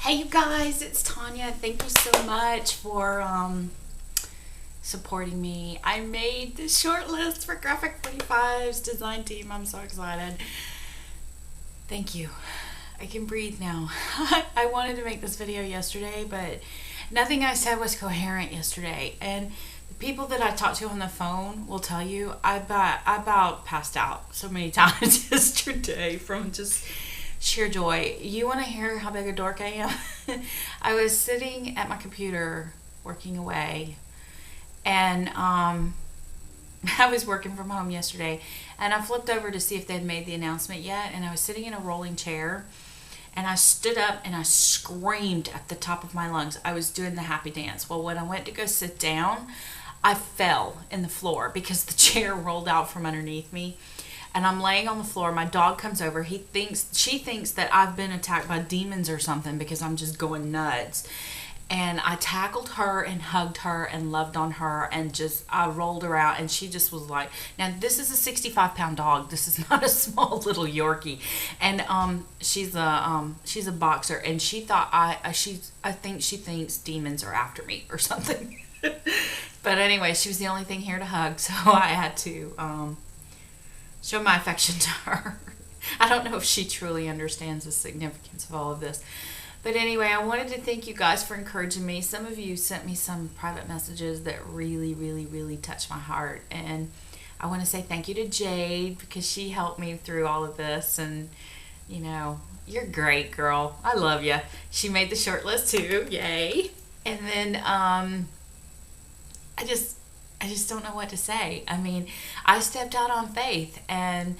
Hey you guys, it's Tonya. Thank you so much for supporting me. I made the short list for Graphic 45's design team. I'm so excited. Thank you. I can breathe now. I wanted to make this video yesterday, but nothing I said was coherent yesterday. And the people that I talked to on the phone will tell you I about passed out so many times yesterday from just sheer joy. You want to hear how big a dork I am? I was sitting at my computer working away, and I was working from home yesterday, and I flipped over to see if they'd made the announcement yet, and I was sitting in a rolling chair, and I stood up and I screamed at the top of my lungs. I was doing the happy dance. Well, when I went to go sit down, I fell in the floor because the chair rolled out from underneath me. And I'm laying on the floor. My dog comes over. She thinks that I've been attacked by demons or something because I'm just going nuts. And I tackled her and hugged her and loved on her, and I rolled her out, and she just was like, now this is a 65-pound dog. This is not a small little Yorkie. And she's a boxer, and she thought I think she thinks demons are after me or something. But anyway, she was the only thing here to hug, so I had to show my affection to her. I don't know if she truly understands the significance of all of this. But anyway, I wanted to thank you guys for encouraging me. Some of you sent me some private messages that really, really, really touched my heart. And I want to say thank you to Jade because she helped me through all of this. And, you know, you're great, girl. I love you. She made the short list too. Yay. And then I just don't know what to say. I mean, I stepped out on faith, and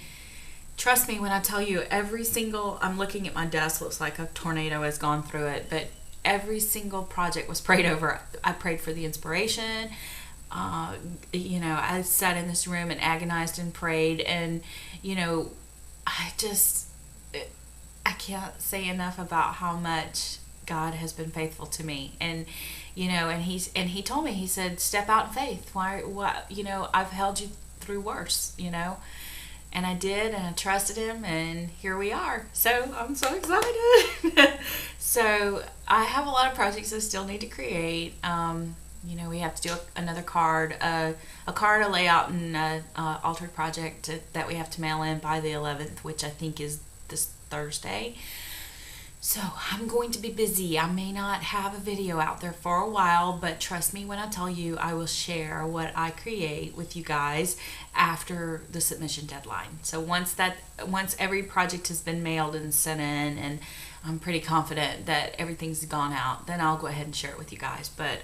trust me when I tell you, I'm looking at my desk, looks like a tornado has gone through it, but every single project was prayed over. I prayed for the inspiration. I sat in this room and agonized and prayed, and, I can't say enough about how much God has been faithful to me. And he told me, he said, step out in faith. I've held you through worse, and I did, and I trusted him, and here we are. So I'm so excited. So I have a lot of projects I still need to create. We have to do another card, a layout, and an altered project that we have to mail in by the 11th, which I think is this Thursday. So I'm going to be busy. I may not have a video out there for a while, but trust me when I tell you, I will share what I create with you guys after the submission deadline. So once every project has been mailed and sent in, and I'm pretty confident that everything's gone out, then I'll go ahead and share it with you guys. But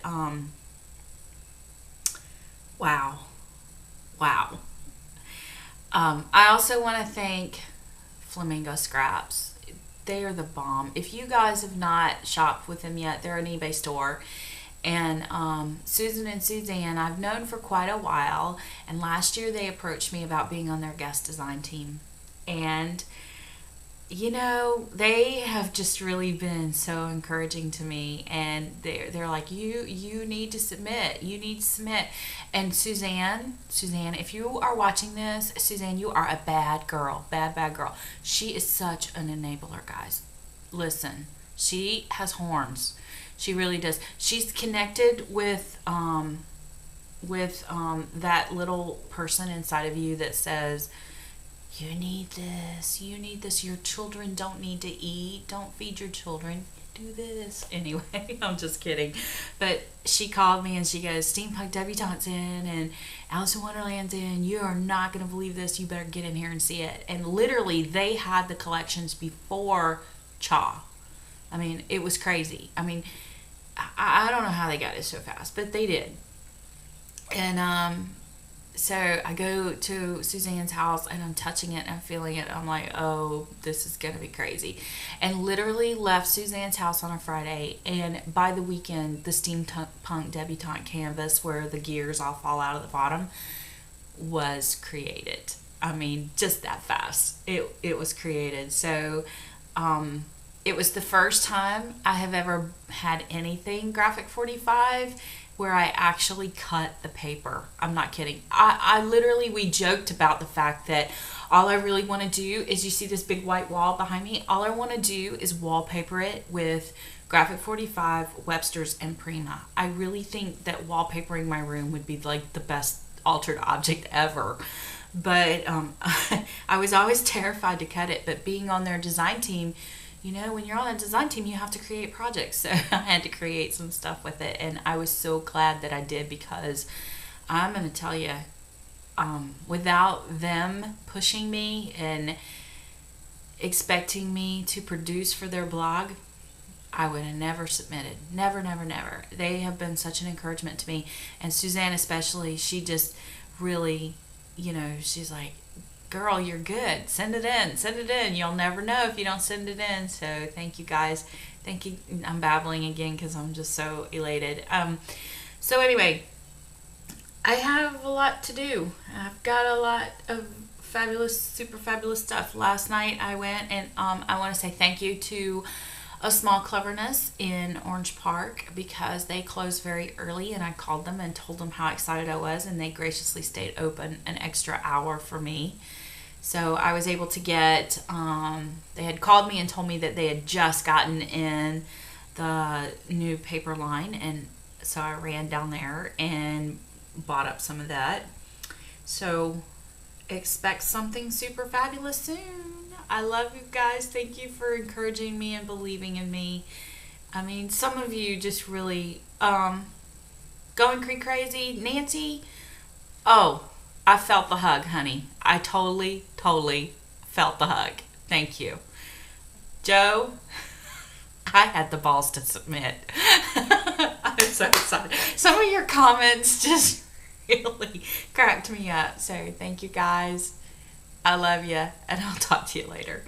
wow. I also want to thank Flamingo Scraps. They are the bomb. If you guys have not shopped with them yet, they're an eBay store. And Susan and Suzanne, I've known for quite a while. And last year they approached me about being on their guest design team. And, they have just really been so encouraging to me. And they're like, you need to submit. You need to submit. And Suzanne, if you are watching this, Suzanne, you are a bad girl. Bad girl. She is such an enabler, guys. Listen, she has horns. She really does. She's connected with that little person inside of you that says, you need this, your children don't need to eat, don't feed your children, do this. Anyway, I'm just kidding. But she called me and she goes, Steampunk Debutante's in and Alice in Wonderland's in, you are not going to believe this, you better get in here and see it. And literally, they had the collections before Cha. I mean, it was crazy. I mean, I don't know how they got it so fast, but they did. And so I go to Suzanne's house and I'm touching it and I'm feeling it. I'm like, oh, this is going to be crazy. And literally left Suzanne's house on a Friday. And by the weekend, the Steampunk Debutante canvas where the gears all fall out of the bottom was created. I mean, just that fast. It was created. So it was the first time I have ever had anything Graphic 45. where I actually cut the paper. I'm not kidding. I literally, we joked about the fact that all I really want to do is, you see this big white wall behind me? All I want to do is wallpaper it with Graphic 45, Webster's, and Prima. I really think that wallpapering my room would be like the best altered object ever. But I was always terrified to cut it. But being on their design team, you know, when you're on a design team, you have to create projects. So I had to create some stuff with it. And I was so glad that I did, because I'm going to tell you, without them pushing me and expecting me to produce for their blog, I would have never submitted. Never, never, never. They have been such an encouragement to me. And Suzanne especially, she just really, you know, she's like, girl, you're good. Send it in. Send it in. You'll never know if you don't send it in. So thank you guys. Thank you. I'm babbling again because I'm just so elated. So anyway, I have a lot to do. I've got a lot of fabulous, super fabulous stuff. Last night I went and I want to say thank you to A Small Cleverness in Orange Park, because they closed very early, and I called them and told them how excited I was, and they graciously stayed open an extra hour for me. So I was able to get, they had called me and told me that they had just gotten in the new paper line, and so I ran down there and bought up some of that. So expect something super fabulous soon. I love you guys. Thank you for encouraging me and believing in me. I mean, some of you just really going crazy. Nancy, oh, I felt the hug, honey. I totally felt the hug. Thank you. Joe, I had the balls to submit. I'm so excited. Some of your comments just really cracked me up. So thank you guys. I love you, and I'll talk to you later.